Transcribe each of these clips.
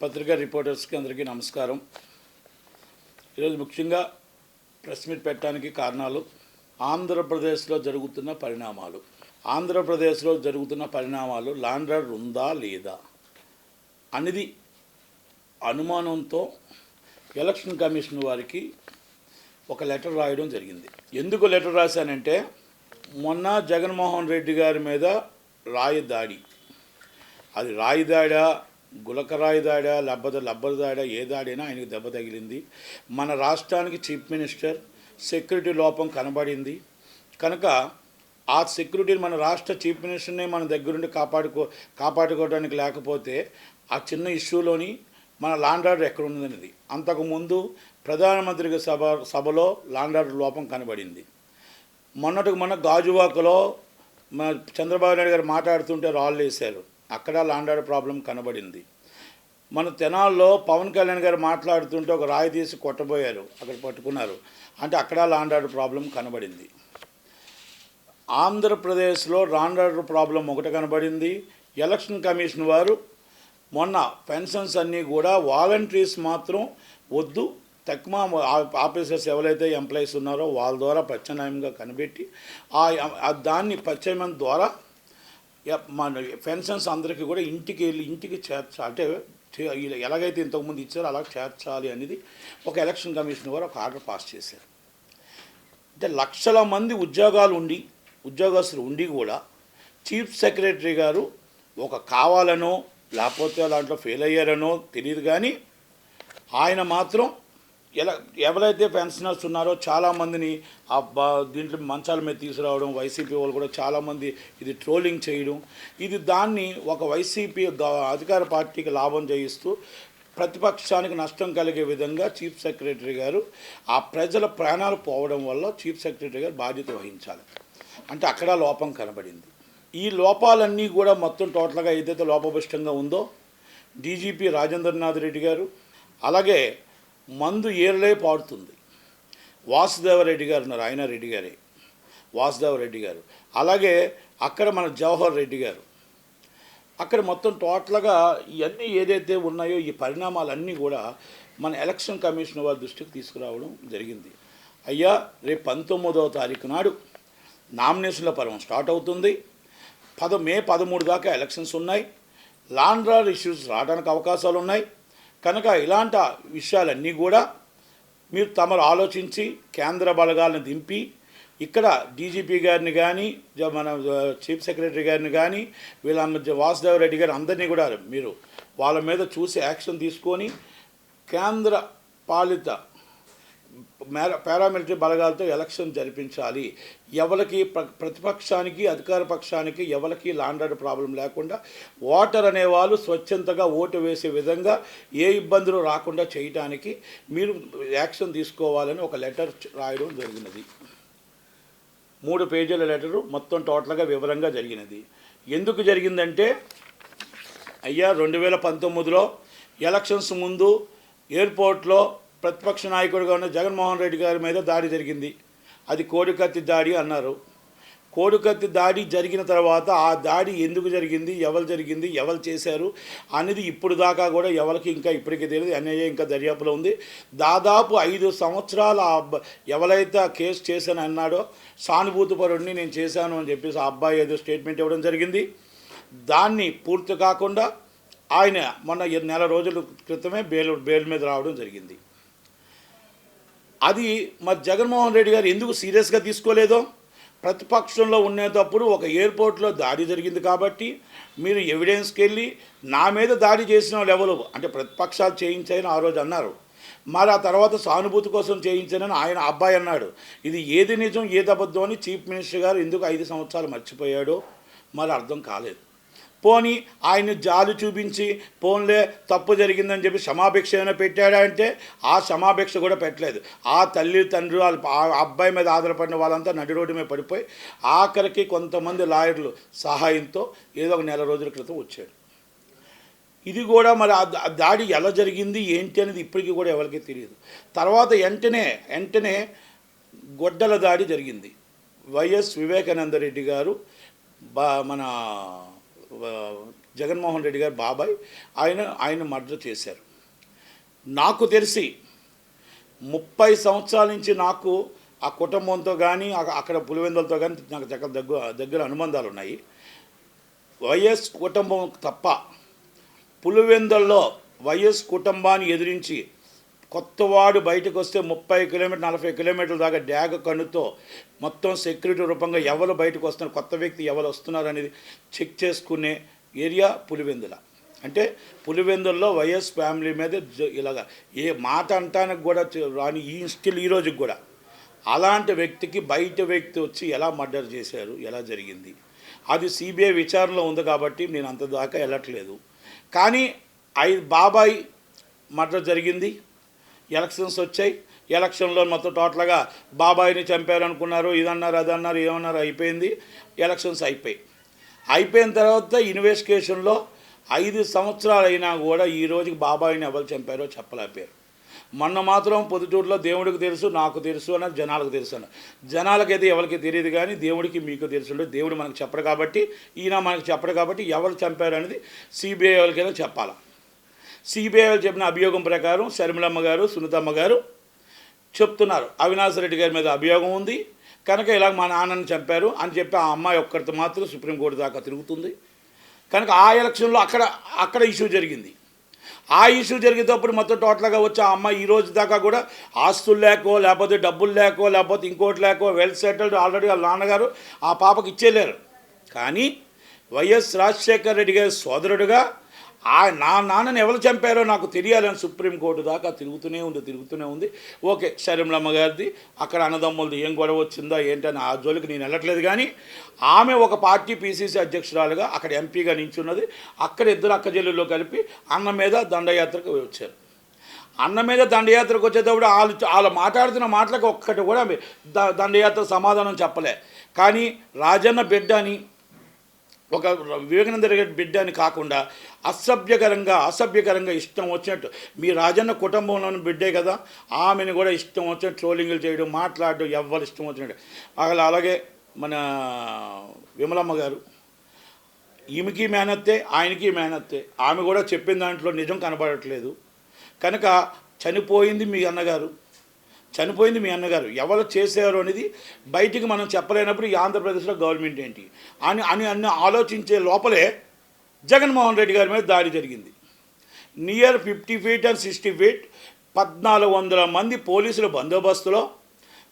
పత్రికా రిపోర్టర్స్కి అందరికీ నమస్కారం. ఈరోజు ముఖ్యంగా ప్రెస్ మీట్ పెట్టడానికి కారణాలు ఆంధ్రప్రదేశ్లో జరుగుతున్న పరిణామాలు లాండ్ ఆర్డర్ ఉందా లేదా అనేది అనుమానంతో ఎలక్షన్ కమిషన్ వారికి ఒక లెటర్ రాయడం జరిగింది. ఎందుకు లెటర్ రాశానంటే, మొన్న జగన్మోహన్ రెడ్డి గారి మీద రాయి దాడి, అది రాయి దాడా, గులకరాయి దాడా, లబ్బర్ దాడా, ఏ దాడైనా ఆయనకు దెబ్బ తగిలింది. మన రాష్ట్రానికి చీఫ్ మినిస్టర్ సెక్యూరిటీ లోపం కనబడింది కనుక ఆ సెక్యూరిటీని మన రాష్ట్ర చీఫ్ మినిస్టర్నే మన దగ్గరుండి కాపాడుకోవడానికి లేకపోతే ఆ చిన్న ఇష్యూలోని మన లాండ్ ఆర్డర్ ఎక్కడ ఉన్నదనేది. అంతకుముందు ప్రధానమంత్రి సభలో లాండ్ ఆర్డర్ లోపం కనబడింది. మొన్న గాజువాకలో మన చంద్రబాబు నాయుడు గారు మాట్లాడుతుంటే రాళ్ళు వేశారు, అక్కడ లాండ్ ఆర్డర్ ప్రాబ్లం కనబడింది. మన తెనాల్లో పవన్ కళ్యాణ్ గారు మాట్లాడుతుంటే ఒక రాయి తీసి కొట్టబోయారు, అక్కడ పట్టుకున్నారు, అంటే అక్కడ లాండ్ ఆర్డర్ ప్రాబ్లం కనబడింది. ఆంధ్రప్రదేశ్లో లాండ్ ఆర్డర్ ప్రాబ్లం ఒకటి కనబడింది. ఎలక్షన్ కమిషన్ వారు మొన్న పెన్షన్స్ అన్నీ కూడా వాలంటీర్స్ మాత్రం వద్దు, తక్కువ ఆఫీసర్స్ ఎవరైతే ఎంప్లాయీస్ ఉన్నారో వాళ్ళ ద్వారా ప్రత్యామ్నాయంగా కనిపెట్టి దాన్ని ప్రత్యామ్నాయం ద్వారా మన పెన్షన్స్ అందరికీ కూడా ఇంటికి చేర్చాలి, అంటే ఎలాగైతే ఇంతకుముందు ఇచ్చారో అలా చేర్చాలి అనేది ఒక ఎలక్షన్ కమిషన్ వారు ఒక ఆర్డర్ పాస్ చేశారు. అంటే లక్షల మంది ఉద్యోగస్తులు ఉండి కూడా చీఫ్ సెక్రటరీ గారు ఒక కావాలనో లేకపోతే దాంట్లో ఫెయిల్ అయ్యారనో తెలియదు, కానీ ఆయన మాత్రం ఎవరైతే పెన్షనర్స్ ఉన్నారో చాలామందిని దీంట్లో మంచాల మీద తీసుకురావడం, వైసీపీ వాళ్ళు కూడా చాలామంది ఇది ట్రోలింగ్ చేయడం, ఇది దాన్ని ఒక వైసీపీ అధికార పార్టీకి లాభం చేయిస్తూ ప్రతిపక్షానికి నష్టం కలిగే విధంగా చీఫ్ సెక్రటరీ గారు ఆ ప్రజల ప్రాణాలు పోవడం వల్ల చీఫ్ సెక్రటరీ గారు బాధ్యత వహించాలి, అంటే అక్కడ లోపం కనబడింది. ఈ లోపాలన్నీ కూడా మొత్తం టోటల్గా ఏదైతే లోపభూయిష్టంగా ఉందో డీజీపీ రాజేంద్రనాథ్ రెడ్డి గారు, అలాగే మందు ఏర్లే పాడుతుంది వాసుదేవరెడ్డి గారు ఉన్నారు, ఆయన రెడ్డి గారే వాసుదేవరెడ్డి గారు, అలాగే అక్కడ మన జవహర్ రెడ్డి గారు, అక్కడ మొత్తం టోటల్గా ఇవన్నీ ఏదైతే ఉన్నాయో ఈ పరిణామాలన్నీ కూడా మన ఎలక్షన్ కమిషన్ వారి దృష్టికి తీసుకురావడం జరిగింది. అయ్యా, రేపు 19వ తారీఖు నాడు నామినేషన్ల పర్వం స్టార్ట్ అవుతుంది. మే 13 దాకా ఎలక్షన్స్ ఉన్నాయి. లాండ్ ఆర్డర్ ఇష్యూస్ రావడానికి అవకాశాలు ఉన్నాయి కనుక ఇలాంటి విషయాలన్నీ కూడా మీరు తమరు ఆలోచించి కేంద్ర బలగాలను దింపి ఇక్కడ డీజీపీ గారిని కానీ మన చీఫ్ సెక్రటరీ గారిని కానీ వీళ్ళ వాసుదేవరెడ్డి గారు అందరినీ కూడా మీరు వాళ్ళ మీద చూసి యాక్షన్ తీసుకొని కేంద్ర పాలిత పారామిలిటరీ బలగాలతో ఎలక్షన్ జరిపించాలి. ఎవరికి ప్రతిపక్షానికి అధికార పక్షానికి ఎవరికి లాండ్ ఆర్డర్ ప్రాబ్లం లేకుండా ఓటర్ అనేవాళ్ళు స్వచ్ఛందంగా ఓటు వేసే విధంగా ఏ ఇబ్బందులు రాకుండా చేయడానికి మీరు యాక్షన్ తీసుకోవాలని ఒక లెటర్ రాయడం జరిగినది. 3 పేజీల లెటరు మొత్తం టోటల్గా వివరంగా జరిగినది. ఎందుకు జరిగిందంటే, అయ్యా 2019లో ఎలక్షన్స్ ముందు ఎయిర్పోర్ట్లో ప్రతిపక్ష నాయకుడిగా ఉన్న జగన్మోహన్ రెడ్డి గారి మీద దాడి జరిగింది. అది కోడికత్తి దాడి అన్నారు. కోడికత్తి దాడి జరిగిన తర్వాత ఆ దాడి ఎందుకు జరిగింది, ఎవరు చేశారు అనేది ఇప్పుడు దాకా కూడా ఎవరికి ఇంకా ఇప్పటికీ తెలియదు. ఎన్ఐఏ ఇంకా దర్యాప్తులో ఉంది. దాదాపు 5 సంవత్సరాల ఎవరైతే ఆ కేసు చేశాను అన్నాడో సానుభూతిపరుడిని నేను చేశాను అని చెప్పేసి ఆ అబ్బాయి ఏదో స్టేట్మెంట్ ఇవ్వడం జరిగింది. దాన్ని పూర్తి కాకుండా ఆయన మొన్న నెల రోజుల క్రితమే బెయిల్ మీద రావడం జరిగింది. అది మరి జగన్మోహన్ రెడ్డి గారు ఎందుకు సీరియస్గా తీసుకోలేదో, ప్రతిపక్షంలో ఉండేటప్పుడు ఒక ఎయిర్పోర్ట్లో దాడి జరిగింది కాబట్టి మీరు ఎవిడెన్స్కి వెళ్ళి నా మీద దాడి చేసిన వాళ్ళు ఎవరు అంటే ప్రతిపక్షాలు చేయించాయని ఆ రోజు అన్నారు. మరి ఆ తర్వాత సానుభూతి కోసం చేయించానని ఆయన అబ్బాయి అన్నాడు. ఇది ఏది నిజం ఏది అబద్ధం అని చీఫ్ మినిస్టర్ గారు ఎందుకు 5 సంవత్సరాలు మర్చిపోయాడో మరి అర్థం కాలేదు. పోనీ ఆయన జాలి చూపించి పోన్లే తప్పు జరిగిందని చెప్పి క్షమాభిక్ష ఏమైనా పెట్టాడా అంటే ఆ క్షమాభిక్ష కూడా పెట్టలేదు. ఆ తల్లి తండ్రి ఆ అబ్బాయి మీద ఆధారపడిన వాళ్ళంతా నడి రోడ్డు మీద పడిపోయి ఆఖరికి కొంతమంది లాయర్లు సహాయంతో ఏదో ఒక నెల రోజుల క్రితం వచ్చాడు. ఇది కూడా మరి ఆ దాడి ఎలా జరిగింది ఏంటి అనేది ఇప్పటికీ కూడా ఎవరికి తెలియదు. తర్వాత వెంటనే గొడ్డల దాడి జరిగింది. వైఎస్ వివేకానంద రెడ్డి గారు మన జగన్మోహన్ రెడ్డి గారు బాబాయ్, ఆయన మర్డర్ చేశారు. నాకు తెలిసి 30 సంవత్సరాల నుంచి నాకు ఆ కుటుంబంతో కానీ అక్కడ పులివెందులతో కానీ నాకు దగ్గర అనుబంధాలు ఉన్నాయి. వైఎస్ కుటుంబం తప్ప పులివెందుల్లో వైఎస్ కుటుంబాన్ని ఎదిరించి కొత్తవాడు బయటకు వస్తే 30 కిలోమీటర్ 40 కిలోమీటర్ల దాకా డ్యాగ కన్నుతో మొత్తం సెక్యూరిటీ రూపంగా ఎవరు బయటకు వస్తున్నారు, కొత్త వ్యక్తి ఎవరు వస్తున్నారు అనేది చెక్ చేసుకునే ఏరియా పులివెందుల. అంటే పులివెందుల్లో వైఎస్ ఫ్యామిలీ మీద ఇలాగా ఏ మాట అంటానికి కూడా రాని ఈ రోజుకి కూడా అలాంటి వ్యక్తికి బయట వ్యక్తి వచ్చి ఎలా మర్డర్ చేశారు, ఎలా జరిగింది, అది సిబిఐ విచారణలో ఉంది కాబట్టి నేను అంత దాకా వెళ్ళట్లేదు. కానీ బాబాయ్ మర్డర్ జరిగింది, ఎలక్షన్స్ వచ్చాయి, ఎలక్షన్లో మొత్తం టోటల్గా బాబాయిని చంపారనుకున్నారు, ఇదన్నారు అదన్నారు ఏమన్నారు, అయిపోయింది. ఎలక్షన్స్ అయిపోయిన తర్వాత ఇన్వెస్టిగేషన్లో 5 సంవత్సరాలు అయినా కూడా ఈ రోజుకి బాబాయిని ఎవరు చంపారో చెప్పలేకపోయారు. మొన్న మాత్రం పొద్దుటూరులో దేవుడికి తెలుసు, నాకు తెలుసు అన్నది జనాలకు తెలుసు అన్న. జనాలకైతే ఎవరికి తెలియదు, కానీ దేవుడికి మీకు తెలుసు. దేవుడు మనకు చెప్పడు కాబట్టి, ఈయన మనకు చెప్పడు కాబట్టి ఎవరు చంపారు అనేది సిబిఐ వాళ్ళకైనా చెప్పాలి. సిబిఐ వాళ్ళు చెప్పిన అభియోగం ప్రకారం శర్మిలమ్మ గారు, సునీతమ్మ గారు చెప్తున్నారు అవినాష్ రెడ్డి గారి మీద అభియోగం ఉంది కనుక ఇలా మా నాన్నని చంపారు అని చెప్పి ఆ అమ్మాయి ఒక్కరితో మాత్రం సుప్రీంకోర్టు దాకా తిరుగుతుంది. కనుక ఆ ఎలక్షన్లో అక్కడ ఇష్యూ జరిగింది. ఆ ఇష్యూ జరిగేటప్పుడు మొత్తం టోటల్గా వచ్చి ఆ అమ్మాయి ఈ రోజు దాకా కూడా ఆస్తులు లేకో లేకపోతే డబ్బులు లేకో లేకపోతే ఇంకోటి లేకో వెల్ సెటిల్డ్ ఆల్రెడీ వాళ్ళ నాన్నగారు ఆ పాపకి ఇచ్చేయలేరు. కానీ వైఎస్ రాజశేఖర రెడ్డి గారి సోదరుడుగా నా నాన్నని ఎవరు చంపారో నాకు తెలియాలని సుప్రీంకోర్టు దాకా తిరుగుతూనే ఉంది. ఓకే, శర్మిలమ్మ గారిది అక్కడ అన్నదమ్ములది ఏం గొడవ వచ్చిందా ఏంటని ఆ జోలికి నేను వెళ్ళట్లేదు. కానీ ఆమె ఒక పార్టీ పిసిసి అధ్యక్షురాలుగా అక్కడ ఎంపీగా నించున్నది. అక్కడ ఇద్దరు అక్కజల్లుల్లో కలిపి అన్న మీద దండయాత్రకు వచ్చారు. అన్న మీద దండయాత్రకు వచ్చేటప్పుడు వాళ్ళు మాట్లాడుతున్న మాటలకు ఒక్కటి కూడా దండయాత్ర సమాధానం చెప్పలే. కానీ రాజన్న బిడ్డ అని ఒక వివేకానంద రెడ్డి బిడ్డ అని కాకుండా అసభ్యకరంగా ఇష్టం వచ్చినట్టు మీ రాజన్న కుటుంబంలోని బిడ్డే కదా, ఆమెను కూడా ఇష్టం వచ్చినట్టు ట్రోలింగ్లు చేయడం, మాట్లాడడం, ఎవరు ఇష్టం వచ్చినట్టు. అలాగే మన విమలమ్మ గారు, ఈమెకి మేనత్తే ఆయనకి మేనత్తే, ఆమె కూడా చెప్పిన దాంట్లో నిజం కనబడట్లేదు. కనుక చనిపోయింది మీ అన్నగారు ఎవరు చేశారు అనేది బయటికి మనం చెప్పలేనప్పుడు ఈ ఆంధ్రప్రదేశ్లో గవర్నమెంట్ ఏంటి అని ఆలోచించే లోపలే జగన్మోహన్ రెడ్డి గారి మీద దాడి జరిగింది. నియర్ 50 feet and 60 feet 1400 మంది పోలీసుల బందోబస్తులో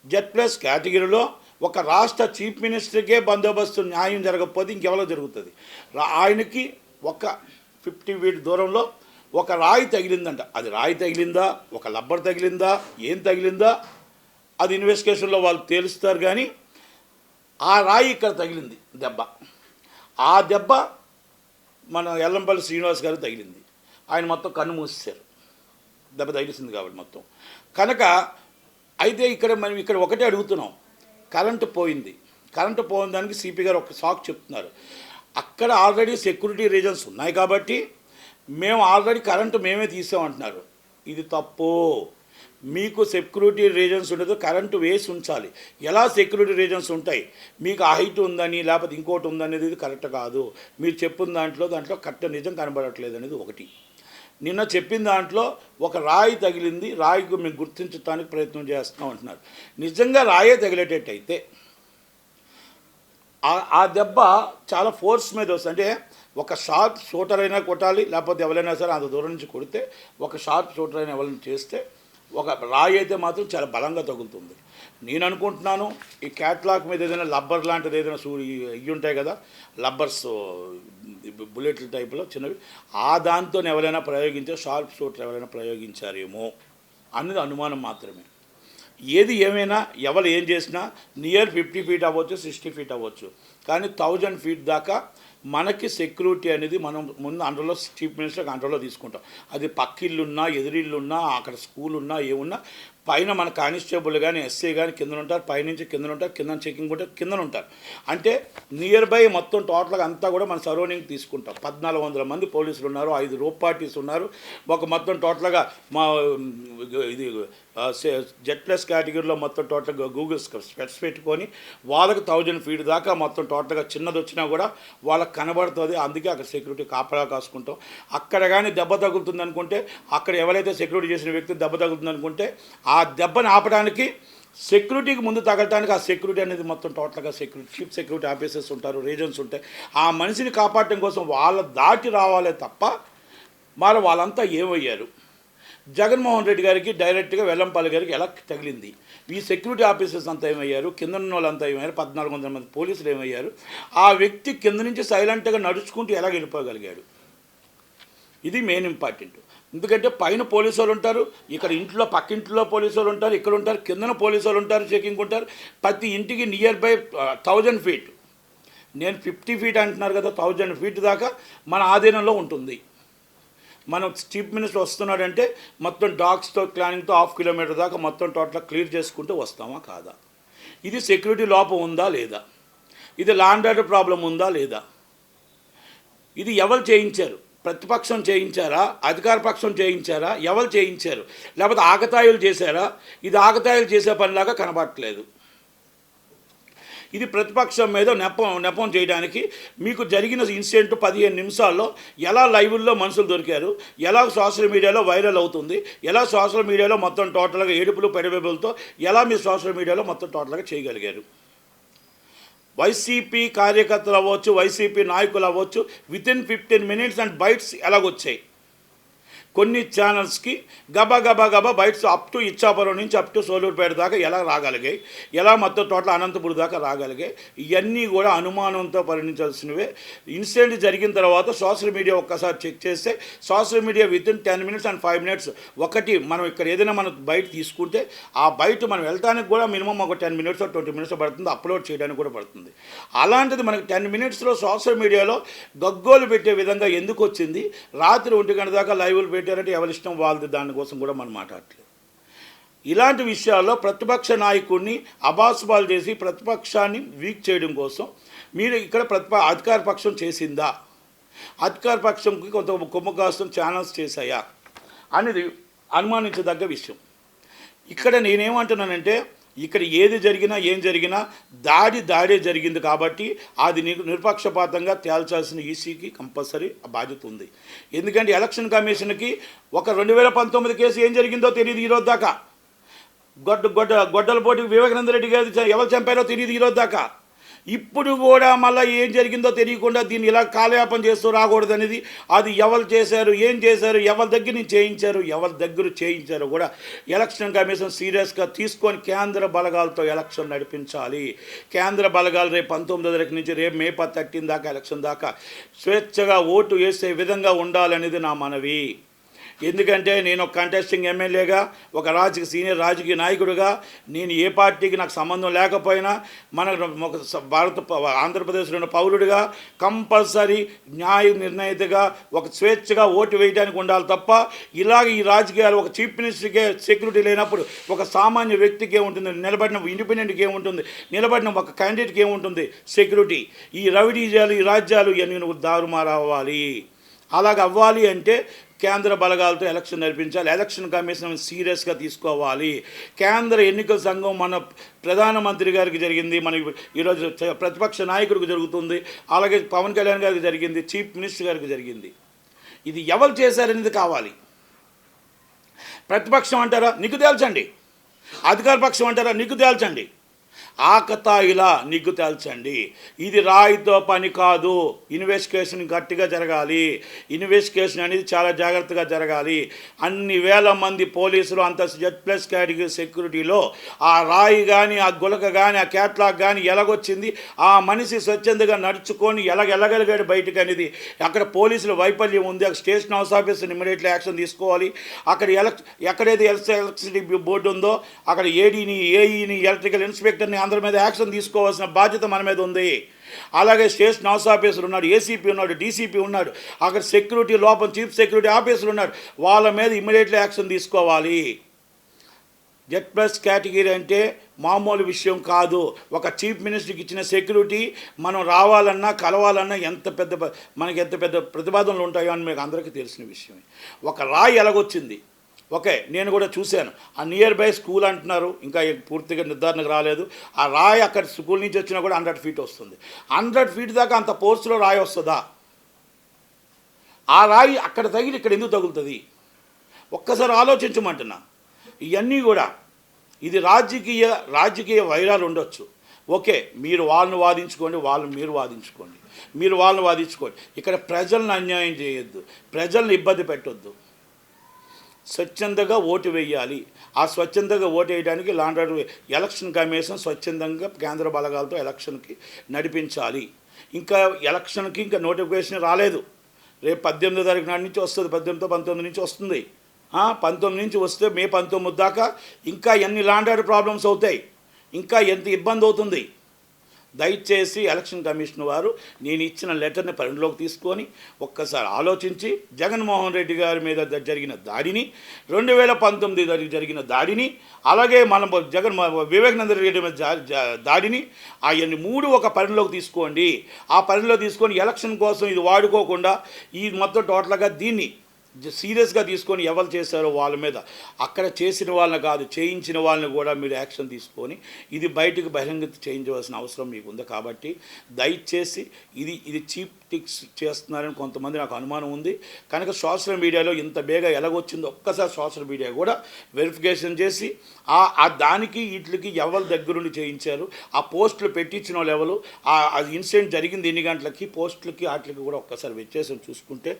Z+ కేటగిరీలో ఒక రాష్ట్ర చీఫ్ మినిస్టర్కే బందోబస్తు న్యాయం జరగకపోతే ఇంకెవరో జరుగుతుంది. ఆయనకి ఒక 50 feet దూరంలో ఒక రాయి తగిలిందంట. అది రాయి తగిలిందా, ఒక లబ్బర్ తగిలిందా, ఏం తగిలిందా అది ఇన్వెస్టిగేషన్లో వాళ్ళు తేలుస్తారు. కానీ ఆ రాయి ఇక్కడ తగిలింది దెబ్బ. ఆ దెబ్బ మన ఎల్లంపల్లి శ్రీనివాస్ గారు తగిలింది. ఆయన మొత్తం కన్ను మూసేశారు దెబ్బ తగిలిసింది కాబట్టి మొత్తం. కనుక అయితే మనం ఇక్కడ ఒకటే అడుగుతున్నాం, కరెంటు పోయిన దానికి సిపి గారు ఒక సాక్ చెప్తున్నారు. అక్కడ ఆల్రెడీ సెక్యూరిటీ రీజన్స్ ఉన్నాయి కాబట్టి మేము ఆల్రెడీ కరెంటు మేమే తీసామంటున్నారు. ఇది తప్పు. మీకు సెక్యూరిటీ రీజన్స్ ఉండదు, కరెంటు వేసి ఉంచాలి. ఎలా సెక్యూరిటీ రీజన్స్ ఉంటాయి? మీకు ఆ హైట్ ఉందని లేకపోతే ఇంకోటి ఉందనేది ఇది కరెక్ట్ కాదు. మీరు చెప్పిన దాంట్లో కరెక్ట్ నిజం కనబడట్లేదు అనేది ఒకటి. నిన్న చెప్పిన దాంట్లో ఒక రాయి తగిలింది, రాయికి మేము గుర్తించడానికి ప్రయత్నం చేస్తాం అంటున్నారు. నిజంగా రాయే తగిలేటట్టయితే ఆ దెబ్బ చాలా ఫోర్స్ మీద వస్తుంది. అంటే ఒక షార్ప్ షూటర్ అయినా కొట్టాలి, లేకపోతే ఎవరైనా సరే అంత దూరం నుంచి కొడితే, ఒక షార్ప్ షూటర్ అయినా ఎవరైనా చేస్తే ఒక రాయి అయితే మాత్రం చాలా బలంగా తగులుతుంది. నేను అనుకుంటున్నాను ఈ క్యాట్లాక్ మీద ఏదైనా లబ్బర్ లాంటిది ఏదైనా ఇవి ఉంటాయి కదా, లబ్బర్స్ బుల్లెట్ల టైపులో చిన్నవి, ఆ దాంతో ఎవరైనా షార్ప్ షూటర్ ఎవరైనా ప్రయోగించారేమో అన్నది అనుమానం మాత్రమే. ఏది ఏమైనా ఎవరు ఏం చేసినా నియర్ 50 feet అవ్వచ్చు, 60 feet అవ్వచ్చు, కానీ 1000 feet దాకా మనకి సెక్యూరిటీ అనేది మనం ముందు అండర్లో చీఫ్ మినిస్టర్ అండర్లో తీసుకుంటాం. అది పక్కిళ్ళున్నా, ఎదురిళ్ళున్నా, అక్కడ స్కూల్ ఉన్నా, ఏమున్నా పైన మన కానిస్టేబుల్ కానీ ఎస్ఐ కానీ కింద ఉంటారు, పైనుంచి కింద ఉంటారు, కింద చెకింగ్ ఉంటారు, కింద ఉంటారు. అంటే నియర్ బై మొత్తం టోటల్గా అంతా కూడా మన సరౌండింగ్ తీసుకుంటాం. 1400 మంది పోలీసులు ఉన్నారు, 5 రోప్ పార్టీస్ ఉన్నారు. ఒక మొత్తం టోటల్గా మా ఇది Z+ కేటగిరీలో మొత్తం టోటల్గా గూగుల్ స్పెట్స్ పెట్టుకొని వాళ్ళకి 1000 ఫీట్ దాకా మొత్తం టోటల్గా చిన్నది వచ్చినా కూడా వాళ్ళకి కనబడుతుంది. అందుకే అక్కడ సెక్యూరిటీ కాపలా కాసుకుంటాం. అక్కడ కానీ దెబ్బ తగులుతుంది అనుకుంటే, అక్కడ ఎవరైతే సెక్యూరిటీ చేసిన వ్యక్తి దెబ్బ తగులుతుంది అనుకుంటే ఆ దెబ్బని ఆపడానికి సెక్యూరిటీకి ముందు తగలటానికి ఆ సెక్యూరిటీ అనేది మొత్తం టోటల్గా చీఫ్ సెక్యూరిటీ ఆఫీసర్స్ ఉంటారు, రీజన్స్ ఉంటాయి. ఆ మనిషిని కాపాడటం కోసం వాళ్ళ దాటి రావాలే తప్ప వాళ్ళంతా ఏమయ్యారు. జగన్మోహన్ రెడ్డి గారికి డైరెక్ట్గా వెల్లంపల్లి గారికి ఎలా తగిలింది, ఈ సెక్యూరిటీ ఆఫీసర్స్ అంతా ఏమయ్యారు, కింద ఉన్న వాళ్ళంతా ఏమయ్యారు, 1400 మంది పోలీసులు ఏమయ్యారు, ఆ వ్యక్తి కింద నుంచి సైలెంట్గా నడుచుకుంటూ ఎలా వెళ్ళిపోగలిగాడు. ఇది మెయిన్ ఇంపార్టెంట్. ఎందుకంటే పైన పోలీసు వాళ్ళు ఉంటారు, ఇక్కడ ఇంట్లో పక్కింట్లో పోలీసు వాళ్ళు ఉంటారు, ఇక్కడ ఉంటారు, కిందన పోలీసు వాళ్ళు ఉంటారు, చెకింగ్ ఉంటారు. ప్రతి ఇంటికి నియర్ బై 1000 ఫీట్, నేను 50 ఫీట్ అంటున్నారు కదా, 1000 ఫీట్ దాకా మన ఆధీనంలో ఉంటుంది. మనం చీఫ్ మినిస్టర్ వస్తున్నాడంటే మొత్తం డాగ్స్తో ప్లానింగ్తో 1/2 కిలోమీటర్ దాకా మొత్తం టోటల్ క్లియర్ చేసుకుంటూ వస్తామా కాదా? ఇది సెక్యూరిటీ లోపం ఉందా లేదా? ఇది లా అండ్ ఆర్డర్ ప్రాబ్లం ఉందా లేదా? ఇది ఎవరు చేయించారు? ప్రతిపక్షం చేయించారా, అధికార పక్షం చేయించారా, ఎవరు చేయించారు? లేకపోతే ఆకతాయిలు చేశారా? ఇది ఆకతాయిలు చేసే పనిలాగా కనబడట్లేదు. ఇది ప్రతిపక్షం మీద నెపం చేయడానికి మీకు జరిగిన ఇన్సిడెంట్ 15 నిమిషాల్లో ఎలా లైవ్ల్లో మనుషులు దొరికారు, ఎలా సోషల్ మీడియాలో వైరల్ అవుతుంది, ఎలా సోషల్ మీడియాలో మొత్తం టోటల్గా ఏడుపులు పెడబెబులతో ఎలా మీరు సోషల్ మీడియాలో మొత్తం టోటల్గా చేయగలిగారు. వైసీపీ కార్యకర్తలు అవ్వచ్చు, వైసీపీ నాయకులు అవ్వచ్చు, వితిన్ 15 మినిట్స్ అండ్ బైట్స్ ఎలాగొచ్చాయి. కొన్ని ఛానల్స్కి గబా బైట్స్ అప్ టు ఇచ్చాపురం నుంచి అప్ టు సోలూరుపేట దాకా ఎలా రాగలిగాయి, ఎలా మొత్తం టోటల్ అనంతపురం దాకా రాగలిగాయి. ఇవన్నీ కూడా అనుమానంతో పరిగణించాల్సినవే. ఇన్సిడెంట్ జరిగిన తర్వాత సోషల్ మీడియా ఒక్కసారి చెక్ చేస్తే social media within 10 minutes and 5 minutes ఒకటి మనం ఇక్కడ ఏదైనా మనం బయట తీసుకుంటే ఆ బయట మనం వెళ్ళడానికి కూడా మినిమం ఒక 10 మినిట్స్ 20 మినిట్స్ పడుతుంది, అప్లోడ్ చేయడానికి కూడా పడుతుంది. అలాంటిది మనకి 10 మినిట్స్లో సోషల్ మీడియాలో గగ్గోలు పెట్టే విధంగా ఎందుకు వచ్చింది? రాత్రి 1 గంట దాకా లైవ్లు పెట్టారంటే ఎవరి ఇష్టం వాళ్ళది, దానికోసం కూడా మనం మాట్లాడట్లేదు. ఇలాంటి విషయాల్లో ప్రతిపక్ష నాయకుడిని అబాస్పాలు చేసి ప్రతిపక్షాన్ని వీక్ చేయడం కోసం మీరు ఇక్కడ అధికార పక్షం చేసిందా, అధికార పక్షంకి కొంత కుంభకాస్తం ఛానల్స్ చేశాయా అనేది అనుమానించదగ్గ విషయం. ఇక్కడ నేనేమంటున్నానంటే ఇక్కడ ఏది జరిగినా ఏం జరిగినా దాడే జరిగింది కాబట్టి అది నిష్పక్షపాతంగా తేల్చాల్సిన ఈసీకి కంపల్సరీ ఆ బాధ్యత ఉంది. ఎందుకంటే ఎలక్షన్ కమిషన్కి ఒక 2019 కేసు ఏం జరిగిందో తెలియదు ఈరోజు దాకా. గొడ్డల పోటీ వివేకానంద రెడ్డి గారు ఎవరు చంపారో తెలియదు ఈరోజు దాకా. ఇప్పుడు కూడా మళ్ళీ ఏం జరిగిందో తెలియకుండా దీన్ని ఇలా కాలయాపన చేస్తూ రాకూడదు అనేది, అది ఎవరు చేశారు, ఏం చేశారు, ఎవరి దగ్గర నుంచి చేయించారు, ఎవరి దగ్గర చేయించారో కూడా ఎలక్షన్ కమిషన్ సీరియస్గా తీసుకొని కేంద్ర బలగాలతో ఎలక్షన్ నడిపించాలి. కేంద్ర బలగాలు రేపు 19 తారీఖు నుంచి రేపు మే 13 దాకా ఎలక్షన్ దాకా స్వేచ్ఛగా ఓటు వేసే విధంగా ఉండాలనేది నా మనవి. ఎందుకంటే నేను ఒక కంటెస్టింగ్ ఎమ్మెల్యేగా, ఒక సీనియర్ రాజకీయ నాయకుడిగా, నేను ఏ పార్టీకి నాకు సంబంధం లేకపోయినా ఒక ఆంధ్రప్రదేశ్లో ఉన్న పౌరుడిగా కంపల్సరీ న్యాయ నిర్ణయితగా ఒక స్వేచ్ఛగా ఓటు వేయడానికి ఉండాలి తప్ప ఇలాగ ఈ రాజకీయాలు ఒక చీఫ్ మినిస్టర్కే సెక్యూరిటీ లేనప్పుడు ఒక సామాన్య వ్యక్తికి ఏముంటుంది, నిలబడిన ఇండిపెండెంట్కి ఏముంటుంది, నిలబడిన ఒక క్యాండిడేట్కి ఏముంటుంది సెక్యూరిటీ. ఈ రవిడీజాలు ఈ రాజ్యాలు ఇవన్నీ దారుమారవ్వాలి. అలాగ అవ్వాలి అంటే కేంద్ర బలగాలతో ఎలక్షన్ నడిపించాలి. ఎలక్షన్ కమిషన్ సీరియస్గా తీసుకోవాలి. కేంద్ర ఎన్నికల సంఘం మన ప్రధానమంత్రి గారికి జరిగింది, మన ఈరోజు ప్రతిపక్ష నాయకుడికి జరుగుతుంది, అలాగే పవన్ కళ్యాణ్ గారికి జరిగింది, చీఫ్ మినిస్టర్ గారికి జరిగింది. ఇది ఎవరు చేశారనేది కావాలి. ప్రతిపక్షం అంటారా, నీకు తేల్చండి. అధికార పక్షం అంటారా, నీకు తేల్చండి. ఆకతాయిలా నీకు తేల్చండి. ఇది రాయితో పని కాదు. ఇన్వెస్టిగేషన్ గట్టిగా జరగాలి. ఇన్వెస్టిగేషన్ అనేది చాలా జాగ్రత్తగా జరగాలి. అన్ని వేల మంది పోలీసులు అంత Z+ కేటగిరీ సెక్యూరిటీలో ఆ రాయి కానీ, ఆ గులక కానీ, ఆ క్యాట్లాగ్ కానీ ఎలాగొచ్చింది, ఆ మనిషి స్వచ్ఛందంగా నడుచుకొని ఎలాగెలగలిగాడు బయటకు అనేది అక్కడ పోలీసుల వైఫల్యం ఉంది. అక్కడ station house officer immediately action తీసుకోవాలి. అక్కడ ఎక్కడైతే ఎలక్ట్రిసిటీ బోర్డు ఉందో అక్కడ ఏడీని, ఏఈని, ఎలక్ట్రికల్ ఇన్స్పెక్టర్ని అందరి మీద యాక్షన్ తీసుకోవాల్సిన బాధ్యత మన మీద ఉంది. అలాగే స్టేషన్ హౌస్ ఆఫీసర్ ఉన్నాడు, ఏసీపీ ఉన్నాడు, డీసీపీ ఉన్నాడు, అక్కడ సెక్యూరిటీ లోపల చీఫ్ సెక్యూరిటీ ఆఫీసర్ ఉన్నాడు. వాళ్ళ మీద ఇమ్మీడియట్లీ యాక్షన్ తీసుకోవాలి. జెడ్ ప్లస్ కేటగిరీ అంటే మామూలు విషయం కాదు. ఒక చీఫ్ మినిస్టర్కి ఇచ్చిన సెక్యూరిటీ మనం రావాలన్నా కలవాలన్నా మనకి ఎంత పెద్ద ప్రతిపాదనలు ఉంటాయో అని మీకు అందరికీ తెలిసిన విషయమే. ఒక రాయి ఎలాగొచ్చింది, ఓకే, నేను కూడా చూశాను. ఆ నియర్ బై స్కూల్ అంటున్నారు, ఇంకా పూర్తిగా నిర్ధారణకు రాలేదు. ఆ రాయి అక్కడ స్కూల్ నుంచి వచ్చినా కూడా 100 ఫీట్ వస్తుంది. 100 ఫీట్ దాకా అంత ఫోర్స్లో రాయి వస్తుందా? ఆ రాయి అక్కడ తగిలి ఇక్కడ ఎందుకు తగులుతుంది? ఒక్కసారి ఆలోచించమంటున్నా. ఇవన్నీ కూడా ఇది రాజకీయ వైరాలు ఉండొచ్చు. ఓకే, మీరు వాళ్ళని వాదించుకోండి, మీరు వాళ్ళని వాదించుకోండి. ఇక్కడ ప్రజలను అన్యాయం చేయొద్దు, ప్రజలను ఇబ్బంది పెట్టొద్దు. స్వచ్ఛందంగా ఓటు వేయాలి. ఆ స్వచ్ఛందంగా ఓటు వేయడానికి ఎలక్షన్ కమిషన్ స్వచ్ఛందంగా కేంద్ర బలగాలతో ఎలక్షన్కి నడిపించాలి. ఇంకా ఎలక్షన్కి ఇంకా నోటిఫికేషన్ రాలేదు. రేపు 18వ తారీఖు నాటి నుంచి వస్తుంది, 18, 19 నుంచి వస్తుంది. 19 నుంచి వస్తే మే 19 దాకా ఇంకా ఎన్ని లాండ్ ప్రాబ్లమ్స్ అవుతాయి, ఇంకా ఎంత ఇబ్బంది అవుతుంది. దయచేసి ఎలక్షన్ కమిషన్ వారు నేను ఇచ్చిన లెటర్ని పరిగణలోకి తీసుకొని ఒక్కసారి ఆలోచించి జగన్మోహన్ రెడ్డి గారి మీద జరిగిన దాడిని, 2019 జరిగిన దాడిని, అలాగే మన వివేకానంద రెడ్డి మీద దాడిని, అవన్నీ 3 ఒక పరిగణలోకి తీసుకోండి. ఆ పరిగణలో తీసుకొని ఎలక్షన్ కోసం ఇది వాడుకోకుండా ఈ మొత్తం టోటల్గా దీన్ని సీరియస్గా తీసుకొని ఎవరు చేశారో వాళ్ళ మీద, అక్కడ చేసిన వాళ్ళని కాదు చేయించిన వాళ్ళని కూడా మీరు యాక్షన్ తీసుకొని ఇది బయటకు బహిరంగ చేయించవలసిన అవసరం మీకు ఉంది. కాబట్టి దయచేసి ఇది చీప్ టిక్స్ చేస్తున్నారని కొంతమంది నాకు అనుమానం ఉంది. కనుక సోషల్ మీడియాలో ఇంత బేగా ఎలాగొచ్చిందో ఒక్కసారి సోషల్ మీడియా కూడా వెరిఫికేషన్ చేసి ఆ దానికి వీటికి ఎవరు దగ్గరుండి చేయించారు, ఆ పోస్టులు పెట్టించిన వాళ్ళు ఎవరు, ఆ ఇన్సిడెంట్ జరిగింది ఎన్ని గంటలకి, పోస్టులకి వాటికి కూడా ఒక్కసారి వ్యత్యాసం చూసుకుంటే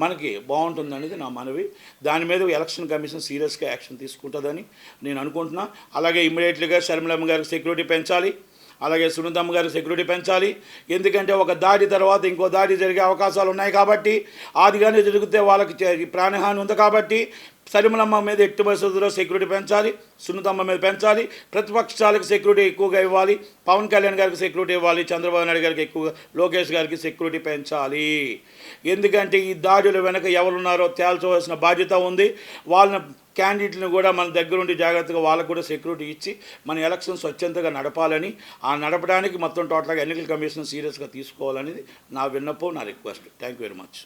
మనకి బాగుంటుందని అనేది నా మనవి. దాని మీద ఎలక్షన్ కమిషన్ సీరియస్గా యాక్షన్ తీసుకుంటుందని నేను అనుకుంటున్నా. అలాగే ఇమ్మీడియట్లీగా షర్మిలమ్మ గారికి సెక్యూరిటీ పెంచాలి, అలాగే సునీతమ్మ గారికి సెక్యూరిటీ పెంచాలి. ఎందుకంటే ఒక దాడి తర్వాత ఇంకో దాడి జరిగే అవకాశాలు ఉన్నాయి కాబట్టి, ఆదిగానే జరిగితే వాళ్ళకి ప్రాణహాని ఉంది కాబట్టి షర్మిలమ్మ మీద ఎట్టి పరిస్థితుల్లో సెక్యూరిటీ పెంచాలి, సునీతమ్మ మీద పెంచాలి. ప్రతిపక్షాలకు సెక్యూరిటీ ఎక్కువగా ఇవ్వాలి, పవన్ కళ్యాణ్ గారికి సెక్యూరిటీ ఇవ్వాలి, చంద్రబాబు నాయుడు గారికి ఎక్కువగా, లోకేష్ గారికి సెక్యూరిటీ పెంచాలి. ఎందుకంటే ఈ దాడుల వెనక ఎవరున్నారో తేల్చవలసిన బాధ్యత ఉంది. వాళ్ళని క్యాండిడేట్లను కూడా మన దగ్గరుండి జాగ్రత్తగా వాళ్ళకు కూడా సెక్యూరిటీ ఇచ్చి మన ఎలక్షన్ స్వచ్ఛందంగా నడపాలని, ఆ నడపడానికి మొత్తం టోటల్గా ఎన్నికల కమిషన్ సీరియస్గా తీసుకోవాలనేది నా విన్నపం, నా request. Thank you very much.